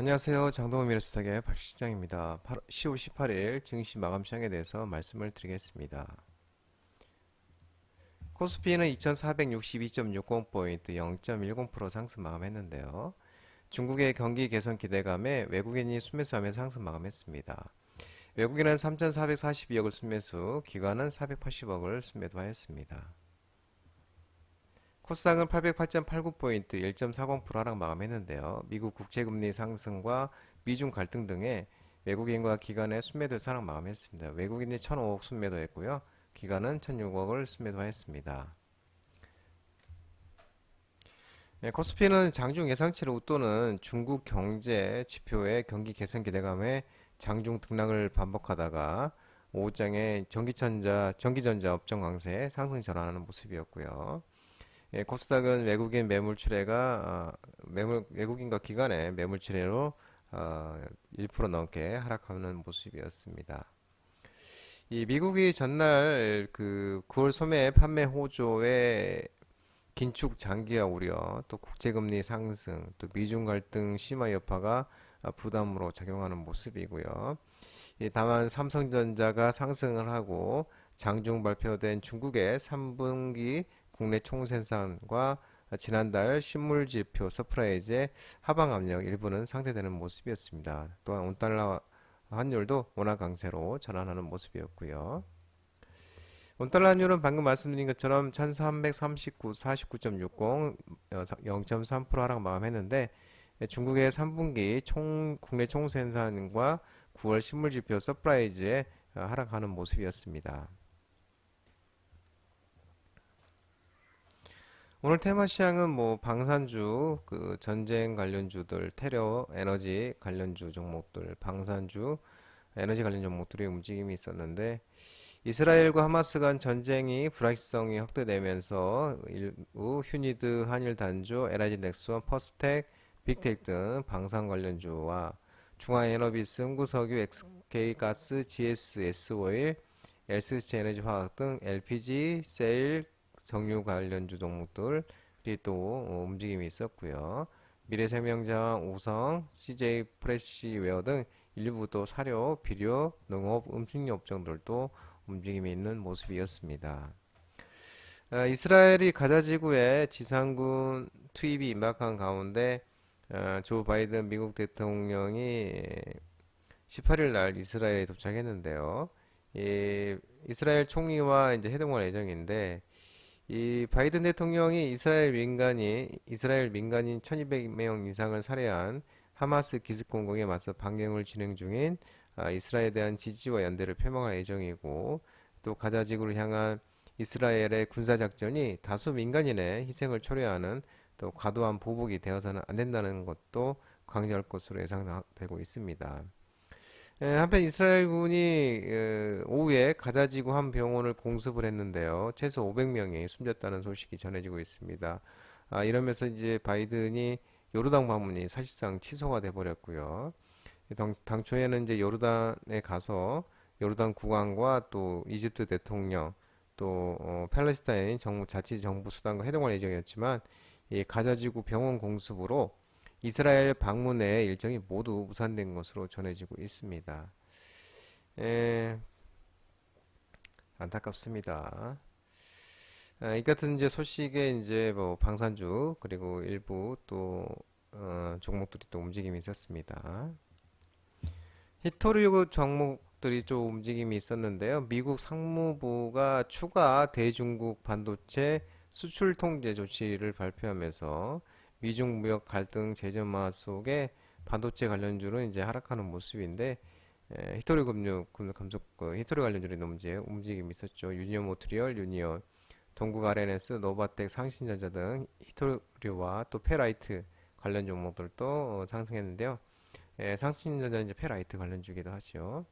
안녕하세요. 장동원 미래스탁의 박시장입니다. 10월 18일 증시 마감 시장에 대해서 말씀을 드리겠습니다. 코스피는 2462.60포인트 0.10% 상승 마감했는데요. 중국의 경기 개선 기대감에 외국인이 순매수하며 상승 마감했습니다. 외국인은 3,442억을 순매수, 기관은 480억을 순매도하였습니다. 코스닥은 808.89포인트 1.40% 하락 마감했는데요. 미국 국채금리 상승과 미중 갈등 등의 외국인과 기관의 순매도 하락 마감했습니다. 외국인이 1,005억 순매도했고요. 기관은 1,006억을 순매도했습니다. 네, 코스피는 장중 예상치를 웃도는 중국 경제 지표의 경기 개선 기대감에 장중 등락을 반복하다가 오후장에 전기전자 업종 강세 상승 전환하는 모습이었고요. 예, 코스닥은 외국인 매물 출회가 외국인과 기관의 매물 출회로 1% 넘게 하락하는 모습이었습니다. 이 미국이 전날 그 9월 소매 판매 호조의 긴축 장기화 우려, 또 국제금리 상승, 또 미중 갈등 심화 여파가 부담으로 작용하는 모습이고요. 다만 삼성전자가 상승을 하고 장중 발표된 중국의 3분기 국내 총생산과 지난달 실물지표 서프라이즈의 하방 압력 일부는 상쇄되는 모습이었습니다. 또한 원달러 환율도 원화 강세로 전환하는 모습이었고요. 원달러 환율은 방금 말씀드린 것처럼 1339, 49.60, 0.3% 하락 마감했는데 중국의 3분기 국내 총생산과 9월 실물지표 서프라이즈에 하락하는 모습이었습니다. 오늘 테마 시장은 뭐 방산주, 그 전쟁 관련주들, 테러, 에너지 관련주 종목들, 방산주, 에너지 관련 종목들의 움직임이 있었는데 이스라엘과 하마스 간 전쟁이 불확실성이 확대되면서 일부 휴니드, 한일 단주, LIG 넥스원, 퍼스텍, 빅텍 등 방산 관련주와 중화에너비스, 흥구석유, SK가스, GS, S오일, LCC 에너지 화학 등 LPG, 세일, 정유 관련주 종목들이 또 움직임이 있었고요. 미래생명자원, 우성, CJ 프레시웨어 등 일부 또 사료, 비료, 농업, 음식료 업종들도 움직임이 있는 모습이었습니다. 이스라엘이 가자 지구에 지상군 투입이 임박한 가운데 조 바이든 미국 대통령이 18일 날 이스라엘에 도착했는데요. 이스라엘 총리와 이제 회동할 예정인데 이 바이든 대통령이 이스라엘 민간인 1200명 이상을 살해한 하마스 기습 공격에 맞서 반경을 진행 중인 이스라엘에 대한 지지와 연대를 표명할 예정이고 또 가자 지구를 향한 이스라엘의 군사 작전이 다수 민간인의 희생을 초래하는 또 과도한 보복이 되어서는 안 된다는 것도 강조할 것으로 예상되고 있습니다. 한편 이스라엘군이 오후에 가자지구 한 병원을 공습을 했는데요. 최소 500명이 숨졌다는 소식이 전해지고 있습니다. 이러면서 이제 바이든이 요르단 방문이 사실상 취소가 돼 버렸고요. 당초에는 이제 요르단에 가서 요르단 국왕과 또 이집트 대통령 또 팔레스타인 자치정부 수단과 회동할 예정이었지만 이 가자지구 병원 공습으로 이스라엘 방문의 일정이 모두 무산된 것으로 전해지고 있습니다. 에, 안타깝습니다. 이 같은 이제 소식에 이제 뭐 방산주 그리고 일부 또 종목들이 또 움직임이 있었습니다. 히토류 종목들이 좀 움직임이 있었는데요. 미국 상무부가 추가 대중국 반도체 수출 통제 조치를 발표하면서 미중 무역 갈등 재점화 속에 반도체 관련주는 이제 하락하는 모습인데 히토리 금속 히토리 관련주의 문제 움직임이 있었죠. 유니온 모트리얼, 유니온, 동국 RNS, 노바텍, 상신전자 등 히토리와 또 페라이트 관련 종목들도 상승했는데요. 상신전자는 이제 페라이트 관련주기도 하죠.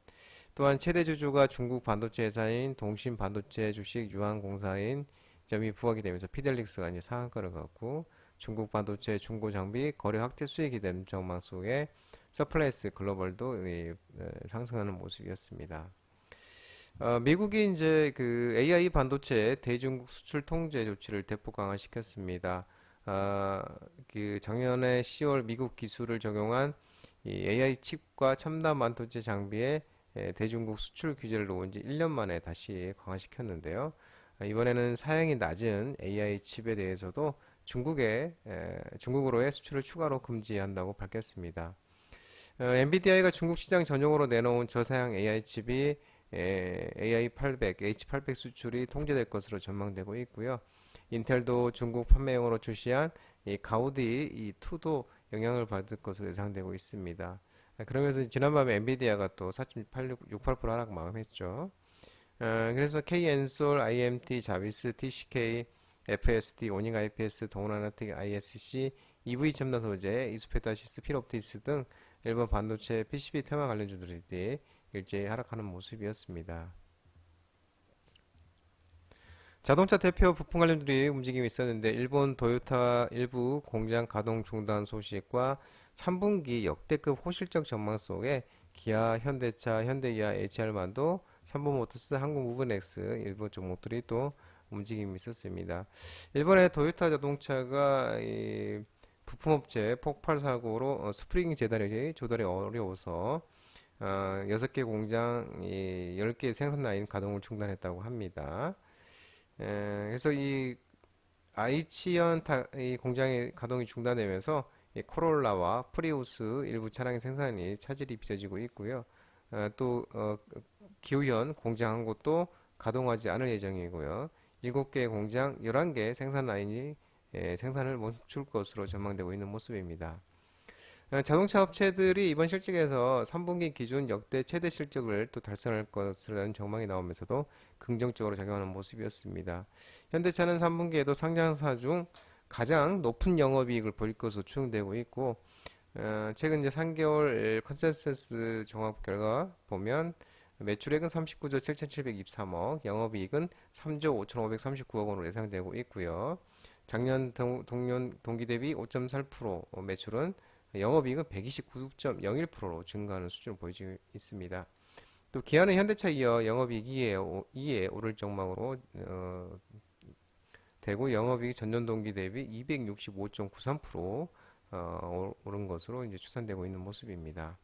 또한 최대 주주가 중국 반도체 회사인 동신 반도체 주식 유한공사인 점이 부각이 되면서 피델릭스가 이제 상한가를 갖고 중국 반도체 중고 장비 거래 확대 수익이 된 전망 속에 서플라이스 글로벌도 상승하는 모습이었습니다. 미국이 이제 그 AI 반도체 대중국 수출 통제 조치를 대폭 강화시켰습니다. 그 작년에 10월 미국 기술을 적용한 이 AI 칩과 첨단 반도체 장비의 대중국 수출 규제를 놓은 지 1년 만에 다시 강화시켰는데요. 이번에는 사양이 낮은 AI 칩에 대해서도 중국으로의 수출을 추가로 금지한다고 밝혔습니다. 엔비디아가 중국 시장 전용으로 내놓은 저사양 AI 칩이 AI800, H800 수출이 통제될 것으로 전망되고 있고요. 인텔도 중국 판매용으로 출시한 이 가우디 2도 영향을 받을 것으로 예상되고 있습니다. 그러면서 지난밤에 엔비디아가 또 4.68% 하락 마감했죠. 그래서 K-엔솔, IMT, 자비스, TCK, FSD, 오닝 IPS, 동원아나틱, ISC, EV 첨단 소재, 이수페다시스, 필옵티스 등 일본 반도체 PCB 테마 관련주들이 일제히 하락하는 모습이었습니다. 자동차 대표 부품 관련주들이 움직임이 있었는데 일본 도요타 일부 공장 가동 중단 소식과 3분기 역대급 호실적 전망 속에 기아, 현대차, 현대기아, HR만도 삼보모터스, 한국무브넥스 일부 종목들이 또 움직임이 있었습니다. 일본의 도요타 자동차가 이 부품업체 폭발 사고로 스프링 재단이 조달이 어려워서 6개 공장 10개 생산 라인 가동을 중단했다고 합니다. 그래서 이 아이치현 이 공장의 가동이 중단되면서 이 코롤라와 프리우스 일부 차량의 생산이 차질이 빚어지고 있고요. 또 기후현 공장 한 곳도 가동하지 않을 예정이고요. 7개 공장 11개 생산 라인이 생산을 멈출 것으로 전망되고 있는 모습입니다. 자동차 업체들이 이번 실적에서 3분기 기준 역대 최대 실적을 또 달성할 것이라는 전망이 나오면서도 긍정적으로 작용하는 모습이었습니다. 현대차는 3분기에도 상장사 중 가장 높은 영업이익을 보일 것으로 추정되고 있고, 최근 이제 3개월 컨센서스 종합 결과 보면 매출액은 39조 7,723억, 영업이익은 3조 5,539억 원으로 예상되고 있고요. 작년 동기 대비 5.4% 매출은 영업이익은 129.01%로 증가하는 수준을 보이고 있습니다. 또 기아는 현대차 이어 영업이익 2에 오를 전망으로 되고 영업이익 전년 동기 대비 265.93% 오른 것으로 이제 추산되고 있는 모습입니다.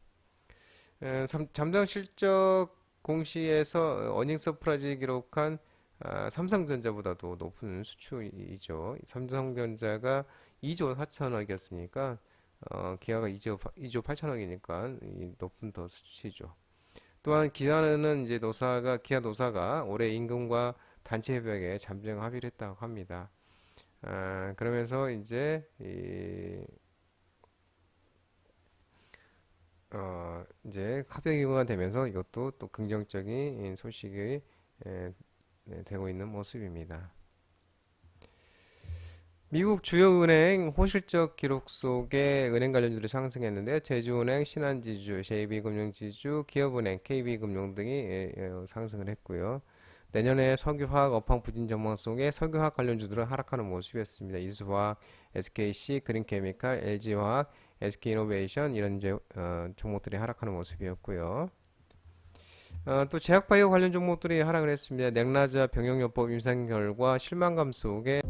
잠정 실적 공시에서 어닝 서프라이즈 기록한 삼성전자보다도 높은 수출이죠. 삼성전자가 2조 4천억이었으니까 기아가 2조 8천억이니까 높은 더 수치죠. 또한 기아는 이제 기아 노사가 올해 임금과 단체 협약에 잠정 합의를 했다고 합니다. 그러면서 이제 이제 합의 이후가 되면서 이것도 또 긍정적인 소식이 되고 있는 모습입니다. 미국 주요 은행 호실적 기록 속에 은행 관련주들이 상승했는데 제주은행, 신한지주, JB금융지주, 기업은행, KB금융 등이 상승을 했고요. 내년에 석유화학 업황 부진 전망 속에 석유화학 관련주들은 하락하는 모습이었습니다. 이수화학, SKC, 그린케미칼, LG화학, SK이노베이션 이런 이제 종목들이 하락하는 모습이었고요. 또 제약바이오 관련 종목들이 하락을 했습니다. 넥라자 병역요법 임상 결과 실망감 속에